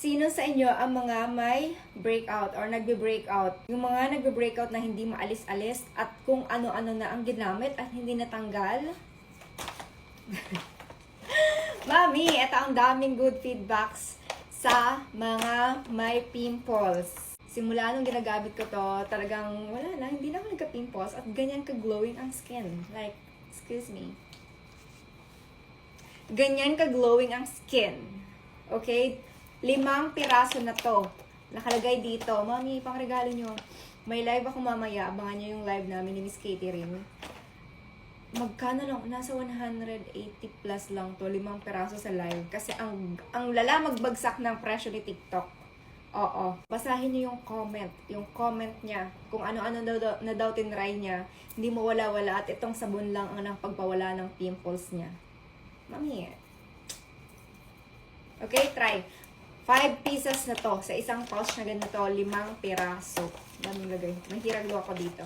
Sino sa inyo ang mga may breakout or nagbe-breakout? Yung mga nagbe-breakout na hindi maalis-alis at kung ano-ano na ang ginamit at hindi natanggal? Mami, ito ang daming good feedbacks sa mga may pimples. Simula nung ginagamit ko to, talagang wala na, hindi na ako nagka-pimples at ganyan ka-glowing ang skin. Like, excuse me. Ganyan ka-glowing ang skin. Okay? 5 piraso na to. Nakalagay dito. Mami, pang regalo nyo. May live ako mamaya. Abangan nyo yung live namin ni Miss Katie Rim. Magkano lang? Nasa 180 plus lang to. 5 piraso sa live. Kasi ang lala magbagsak ng presyo ni TikTok. Oo. Basahin nyo yung comment. Yung comment niya. Kung ano-ano na daw tinry niya. Hindi mo wala-wala. At itong sabon lang ang pagpawala ng pimples niya. Mami. Okay, try. 5 pieces na to. Sa isang pouch na ganito, 5 piraso. Daming lagay. May hiraglo ako dito.